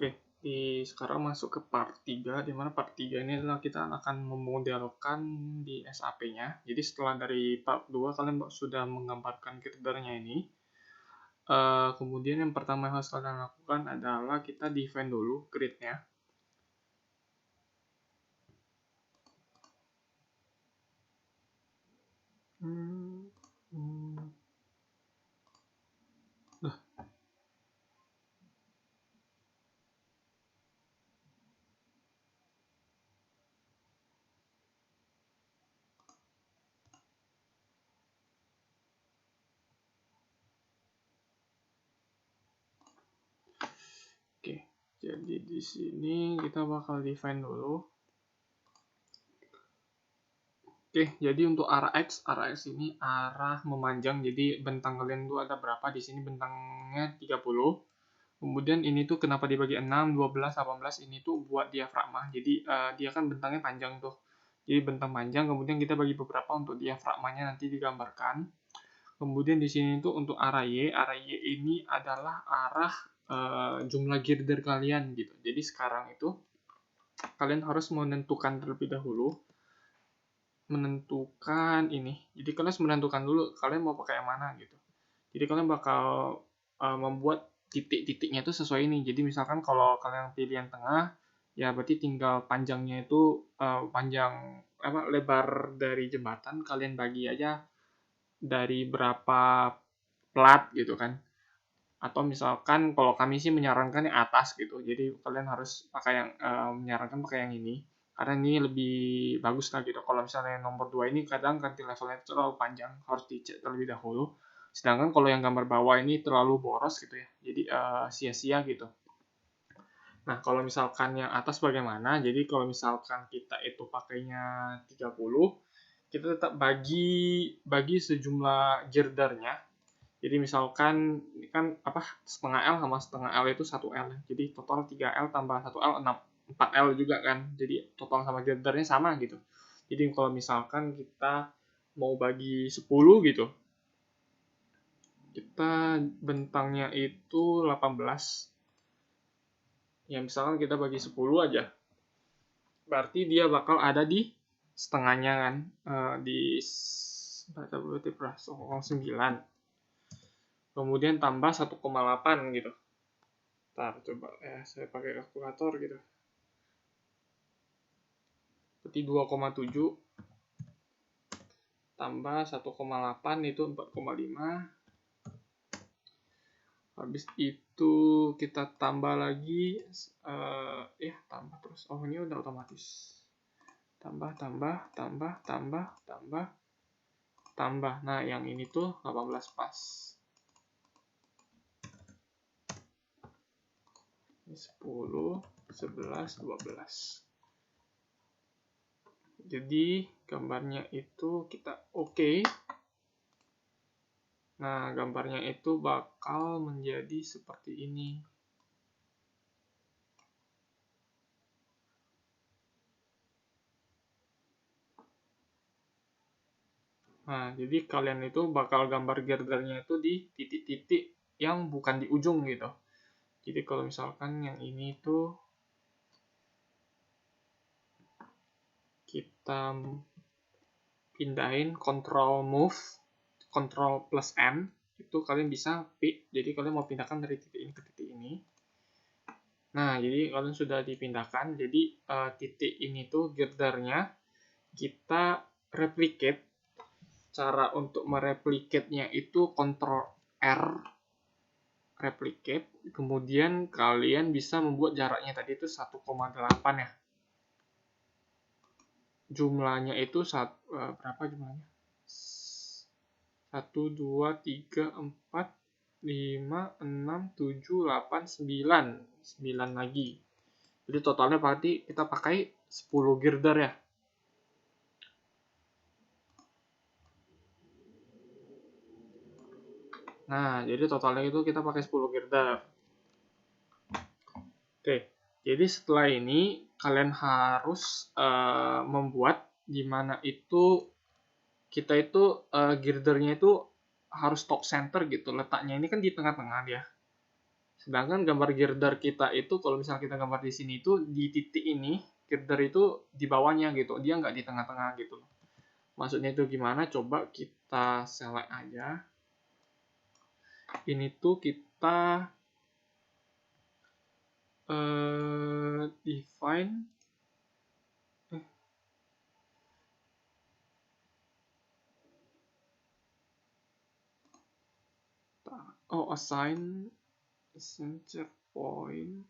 Oke, sekarang masuk ke part 3, di mana part 3 ini adalah kita akan memodelkan di SAP-nya. Jadi setelah dari part 2 kalian sudah menggambarkan girdernya ini. Kemudian yang pertama yang harus kalian lakukan adalah kita define dulu grid-nya. Oke, jadi di sini kita bakal define dulu. Oke, jadi untuk arah X ini arah memanjang. Jadi bentang kalian itu ada berapa? Di sini bentangnya 30. Kemudian ini tuh kenapa dibagi 6, 12, 18, ini tuh buat diafragma. Jadi dia kan bentangnya panjang tuh. Jadi bentang panjang, kemudian kita bagi beberapa untuk diafragmanya nanti digambarkan. Kemudian di sini tuh untuk arah Y ini adalah arah jumlah girder kalian gitu. Jadi sekarang itu kalian harus menentukan terlebih dahulu ini. Jadi kalian harus menentukan dulu kalian mau pakai yang mana gitu. Jadi kalian bakal membuat titik-titiknya itu sesuai ini. Jadi misalkan kalau kalian pilih yang tengah, ya berarti tinggal panjangnya itu panjang lebar dari jembatan kalian bagi aja dari berapa plat gitu kan. Atau misalkan kalau kami sih menyarankan yang atas gitu. Jadi kalian harus pakai yang menyarankan pakai yang ini. Karena ini lebih bagus lah gitu. Kalau misalnya nomor 2 ini kadang ganti levelnya terlalu panjang, harus dicek terlebih dahulu. Sedangkan kalau yang gambar bawah ini terlalu boros gitu ya. Jadi sia-sia gitu. Nah, kalau misalkan yang atas bagaimana? Jadi kalau misalkan kita itu pakainya 30, kita tetap bagi sejumlah girdernya. Jadi misalkan ini kan setengah L sama setengah L itu 1L. Jadi total 3L tambah 1L 4L juga kan. Jadi total sama girdernya sama gitu. Jadi kalau misalkan kita mau bagi 10 gitu, kita bentangnya itu 18. Ya misalkan kita bagi 10 aja. Berarti dia bakal ada di setengahnya kan. Di 9. Kemudian tambah 1,8 gitu. Ntar coba saya pakai kalkulator gitu. Berarti 2,7 tambah 1,8 itu 4,5. Habis itu kita tambah lagi tambah terus. Oh, ini udah otomatis. Tambah. Nah, yang ini tuh 18 pas. 10, 11, 12. Jadi gambarnya itu kita oke. Nah, gambarnya itu bakal menjadi seperti ini. Nah, jadi kalian itu bakal gambar girdernya itu di titik-titik yang bukan di ujung gitu. Jadi kalau misalkan yang ini tuh kita pindahin control move, control plus M, itu kalian bisa pick. Jadi kalian mau pindahkan dari titik ini ke titik ini. Nah, jadi kalian sudah dipindahkan. Jadi titik ini tuh girdernya kita replicate. Cara untuk mereplicate-nya itu Ctrl R replicate, kemudian kalian bisa membuat jaraknya tadi itu 1,8 ya. Jumlahnya itu berapa jumlahnya? 1, 2, 3, 4, 5, 6, 7, 8, 9. 9 lagi. Jadi totalnya berarti kita pakai 10 girder ya. Nah, jadi totalnya itu kita pakai 10 girder. Oke, jadi setelah ini kalian harus membuat di mana itu kita itu girdernya itu harus top center gitu. Letaknya ini kan di tengah-tengah dia. Sedangkan gambar girder kita itu, kalau misalnya kita gambar di sini itu, di titik ini, girder itu di bawahnya gitu, dia nggak di tengah-tengah gitu. Maksudnya itu gimana? Coba kita select aja. Ini tuh kita define assign center point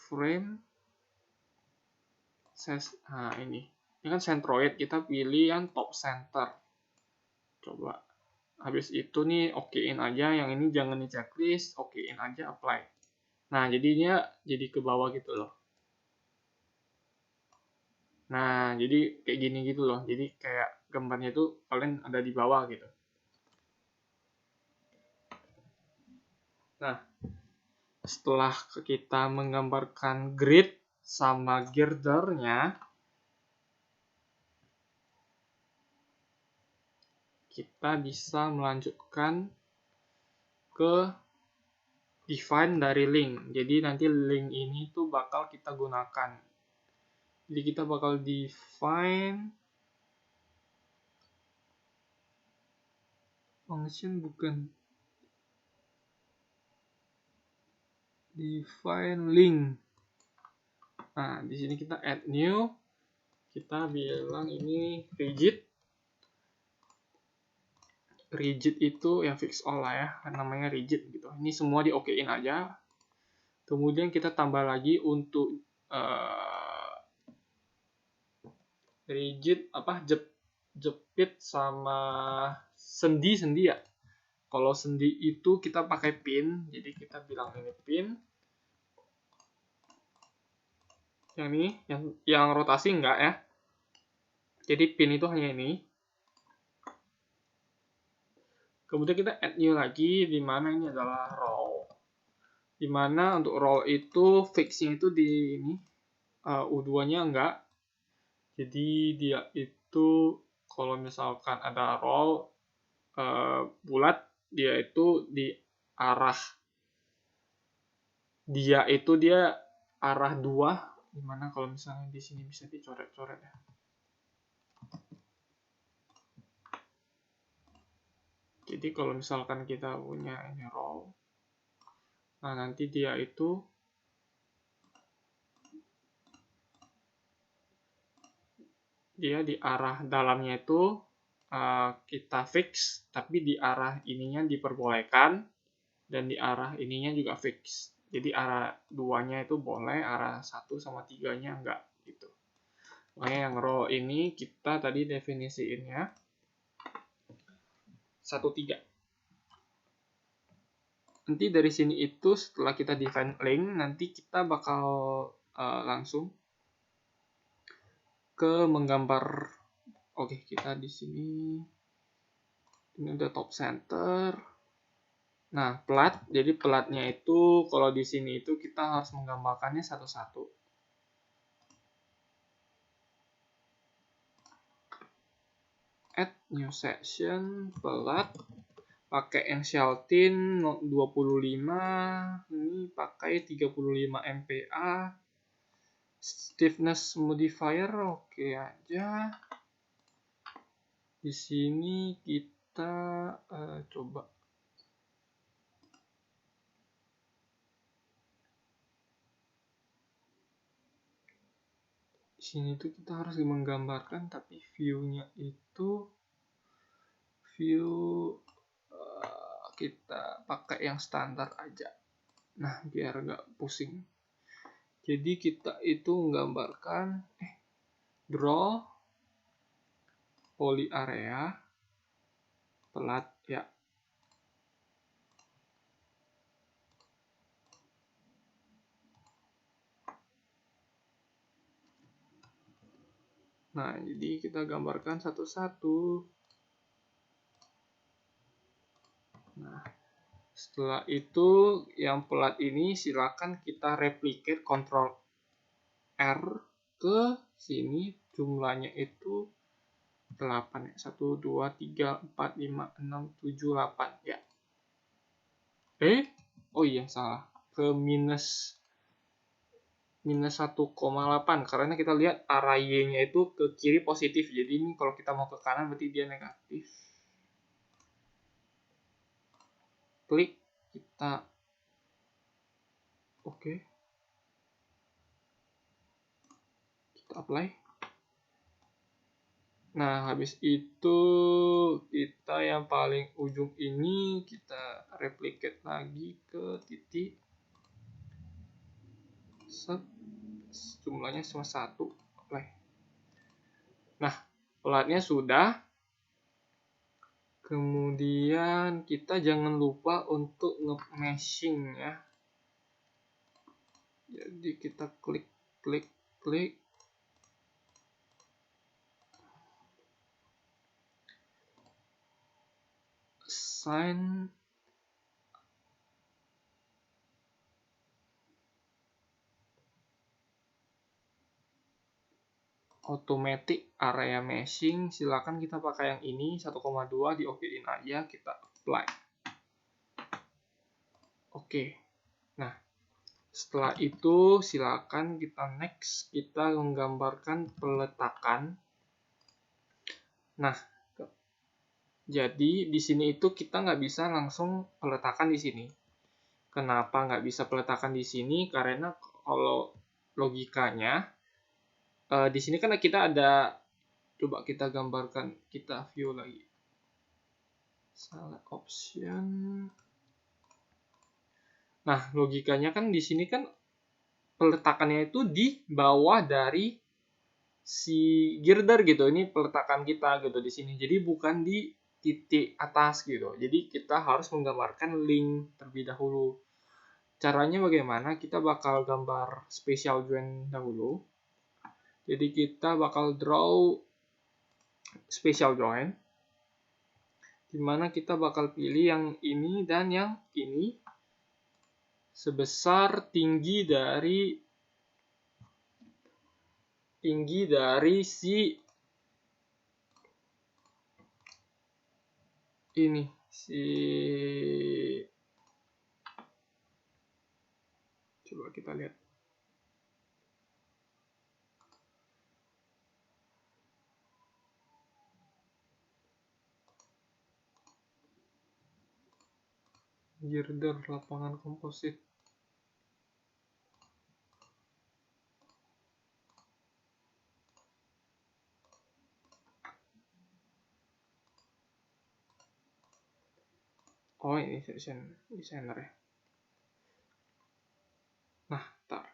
frame size. Nah, ini kan centroid, kita pilih yang top center. Coba habis itu nih okein aja, yang ini jangan di checklist, okein aja, apply. Nah, jadinya jadi ke bawah gitu loh. Nah, jadi kayak gini gitu loh. Jadi kayak gambarnya itu kalian ada di bawah gitu. Nah, setelah kita menggambarkan grid sama girdernya, kita bisa melanjutkan ke define dari link. Jadi nanti link ini tuh bakal kita gunakan. Jadi kita bakal define function, bukan define link. Nah, di sini kita add new, kita bilang ini rigid. Rigid itu yang fix all lah ya, namanya rigid gitu. Ini semua di okein aja. Kemudian kita tambah lagi untuk rigid jepit sama sendi ya. Kalau sendi itu kita pakai pin, jadi kita bilang ini pin. Yang ini, yang rotasi enggak ya. Jadi pin itu hanya ini. Kemudian kita add new lagi, di mana ini adalah row. Di mana untuk row itu fixnya itu di ini, U2-nya enggak. Jadi dia itu kalau misalkan ada row bulat, dia itu di arah arah 2. Gimana kalau misalnya di sini bisa dicoret-coret ya. Jadi kalau misalkan kita punya ini row, nah nanti dia itu di arah dalamnya itu kita fix, tapi di arah ininya diperbolehkan, dan di arah ininya juga fix. Jadi arah 2-nya itu boleh, arah 1 sama 3-nya enggak gitu. Makanya yang row ini kita tadi definisiinnya 1, 3. Nanti dari sini itu setelah kita define link, nanti kita bakal langsung ke menggambar. Oke, kita di sini ini udah top center. Nah, plat. Jadi platnya itu kalau di sini itu kita harus menggambarkannya satu-satu. Add new section, plat. Pakai Enchaltin 25, ini pakai 35 MPa. Stiffness modifier oke aja. Di sini kita coba di sini tuh kita harus menggambarkan, tapi view-nya itu kita pakai yang standar aja. Nah, biar nggak pusing. Jadi kita itu menggambarkan draw poly area plat ya. Nah, jadi kita gambarkan satu-satu. Nah, setelah itu yang plat ini silakan kita replicate Ctrl R ke sini, jumlahnya itu 8 ya. 1 2 3 4 5 6 7 8 ya. Oh iya salah, ke minus 1,8 karena kita lihat arah Y-nya itu ke kiri positif. Jadi ini kalau kita mau ke kanan berarti dia negatif. Klik, kita oke. Kita apply. Nah, habis itu kita yang paling ujung ini kita replicate lagi ke titik. Set, jumlahnya cuma 1. Apply. Nah, platnya sudah. Kemudian kita jangan lupa untuk nge-meshing ya. Jadi kita klik assign automatic area meshing. Silakan kita pakai yang ini 1,2 di okein aja, kita apply. Oke. Nah, setelah itu silakan kita next, kita menggambarkan peletakan. Nah, jadi di sini itu kita nggak bisa langsung peletakan di sini. Kenapa nggak bisa peletakan di sini? Karena kalau logikanya di sini kan kita ada, coba kita gambarkan, kita view lagi. Select option. Nah, logikanya kan di sini kan peletakannya itu di bawah dari si girder gitu. Ini peletakan kita gitu di sini. Jadi bukan di titik atas gitu. Jadi kita harus menggambarkan link terlebih dahulu. Caranya bagaimana? Kita bakal gambar special join dahulu. Jadi kita bakal draw special join, dimana kita bakal pilih yang ini dan yang ini sebesar tinggi dari si ini, coba kita lihat. Girder lapangan komposit. Oh, ini desainer ya. Nah, ntar.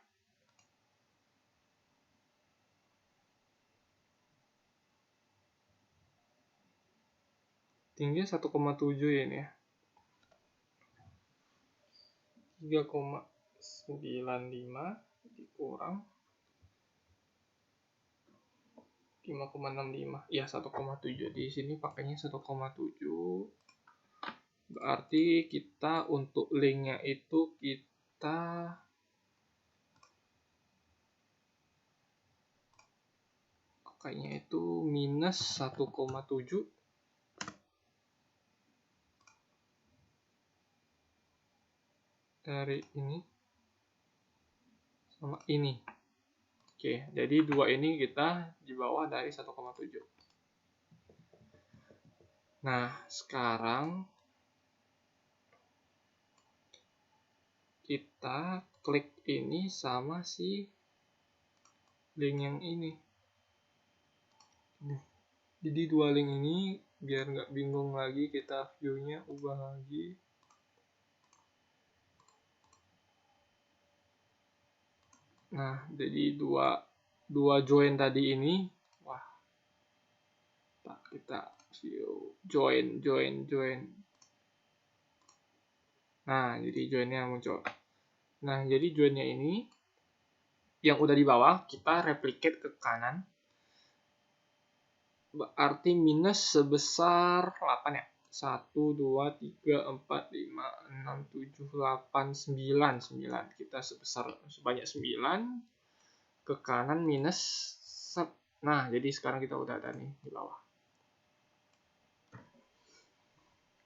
Tingginya 1,7 ya ini ya. 3,95 dikurang 5,65. Ya, 1,7. Di sini pakainya 1,7. Berarti kita untuk linknya itu kita pakainya itu minus 1,7 dari ini sama ini. Oke, jadi dua ini kita di bawah dari 1,7. Nah, sekarang kita klik ini sama si link yang ini. Jadi dua link ini biar nggak bingung lagi, kita view-nya ubah lagi. Nah, jadi dua join tadi ini, wah, kita view join. Nah, jadi joinnya muncul. Nah, jadi joinnya ini yang udah di bawah kita replicate ke kanan. Berarti minus sebesar 8 ya. 1, 2, 3, 4, 5, 6, 7, 8, 9. Kita sebanyak 9. Ke kanan minus. Nah, jadi sekarang kita udah ada nih di bawah.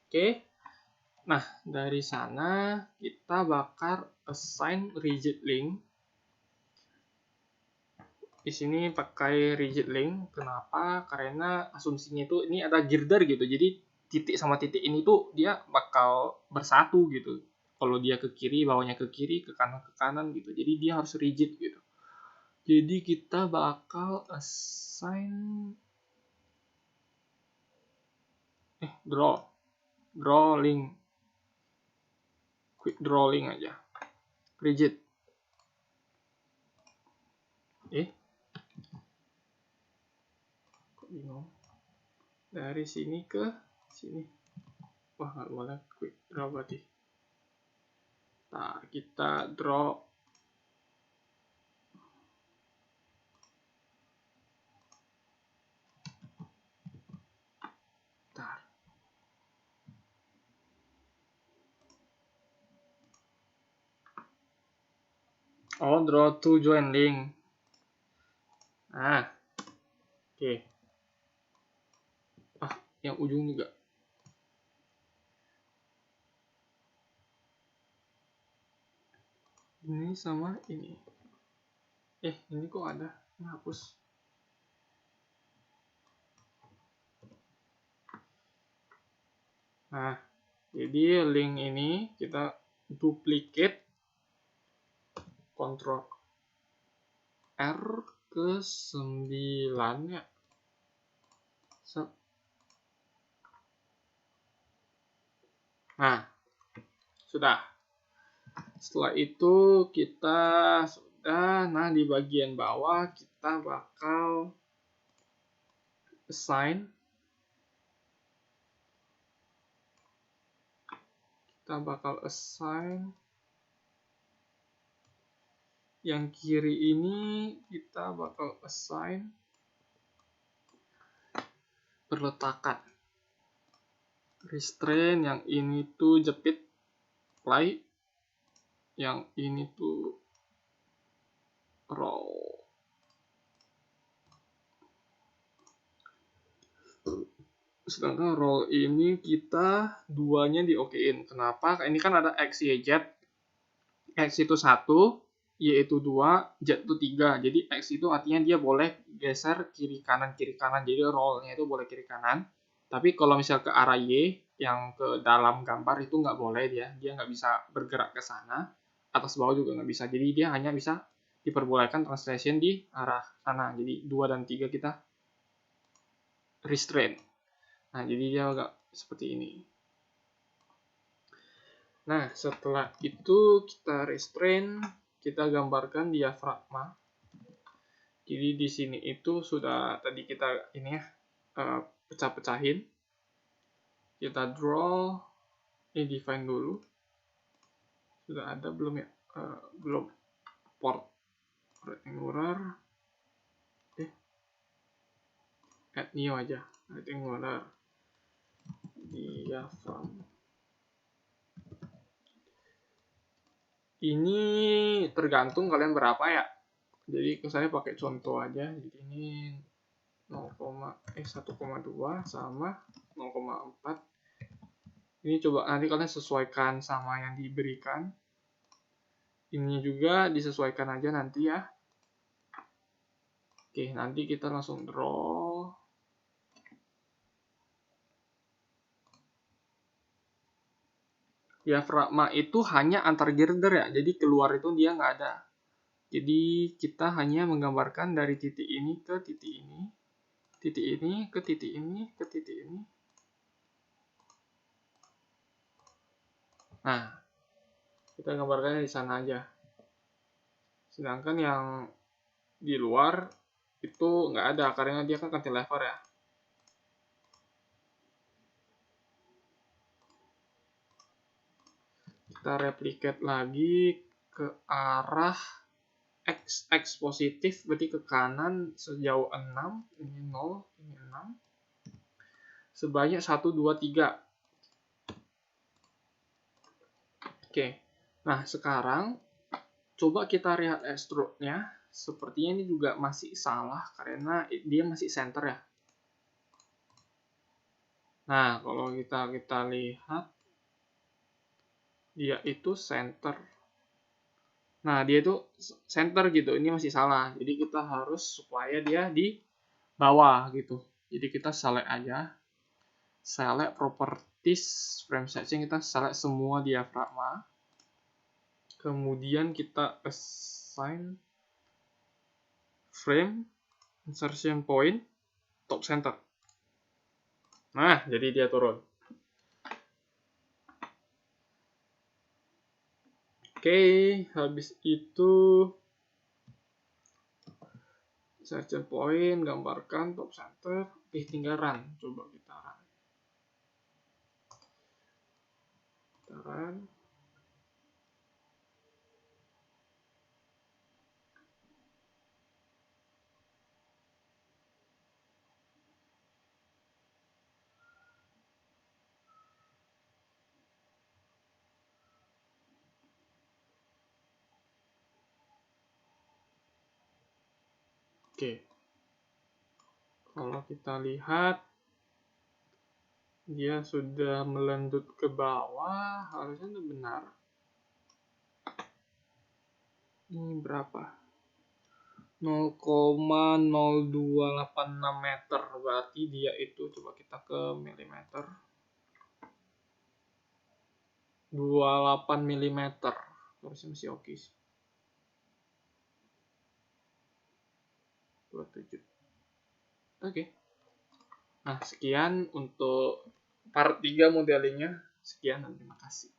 Oke. Nah, dari sana kita bakal assign rigid link. Di sini pakai rigid link. Kenapa? Karena asumsinya itu ini ada girder gitu. Jadi titik sama titik ini tuh dia bakal bersatu gitu. Kalau dia ke kiri, bawahnya ke kiri, ke kanan gitu. Jadi dia harus rigid gitu. Jadi kita bakal assign draw link, quick draw link aja, rigid. Kok bingung? Dari sini ke sini. Wah, nggak boleh quick draw berarti. Nah, kita draw draw to join link. Nah, oke. Yang ujung juga. Ini sama ini. Ini kok ada? Ini hapus. Nah, jadi link ini kita duplicate, Ctrl R ke 9 ya. Nah, sudah. Setelah itu kita nah di bagian bawah kita bakal assign. Yang kiri ini kita bakal assign perletakan. Restrain, yang ini tuh jepit play, yang ini tuh roll. Sedangkan roll ini kita duanya di-okein. Kenapa? Ini kan ada X, Y, Z. X itu 1, Y itu 2, Z itu 3. Jadi X itu artinya dia boleh geser kiri kanan. Jadi rollnya itu boleh kiri kanan. Tapi kalau misal ke arah Y yang ke dalam gambar itu nggak boleh dia nggak bisa bergerak ke sana. Atas bawah juga nggak bisa. Jadi dia hanya bisa diperbolehkan translation di arah sana. Jadi 2 dan 3 kita restrain. Nah, jadi dia agak seperti ini. Nah, setelah itu kita restrain, kita gambarkan diafragma. Jadi di sini itu sudah tadi kita ini ya pecah-pecahin. Kita draw, ini define dulu. Sudah ada belum ya? Belum. Port rectangular. Add new aja. Rectangular. Diaphragm. Ini tergantung kalian berapa ya. Jadi saya pakai contoh aja. Jadi ini 1,2 sama 0,4. Ini coba nanti kalian sesuaikan sama yang diberikan. Ini juga disesuaikan aja nanti ya. Oke, nanti kita langsung draw. Diafragma itu hanya antar girder ya, jadi keluar itu dia nggak ada. Jadi kita hanya menggambarkan dari titik ini ke titik ini, titik ini ke titik ini ke titik ini. Nah, kita gambarkannya di sana aja. Sedangkan yang di luar itu nggak ada karena dia kan cantilever ya. Kita replicate lagi ke arah X positif, berarti ke kanan sejauh 6, ini 0, ini 6. Sebanyak 1, 2, 3. Oke, nah sekarang coba kita lihat extrude-nya. Sepertinya ini juga masih salah karena dia masih center ya. Nah, kalau kita lihat dia itu center. Nah, dia itu center gitu. Ini masih salah. Jadi kita harus supaya dia di bawah gitu. Jadi kita select aja. Select properties frame setting, kita select semua diafragma. Kemudian kita assign frame insertion point top center. Nah, jadi dia turun. Oke, habis itu insertion point, gambarkan top center. Oke, tinggal run. Coba kita run. Kita run. Oke. Kalau kita lihat dia sudah melendut ke bawah, harusnya itu benar. Ini berapa? 0,0286 meter, berarti dia itu, coba kita ke milimeter, 28 milimeter, harusnya masih oke sih. 27. Oke. Nah, sekian untuk part 3 modelingnya. Sekian dan terima kasih.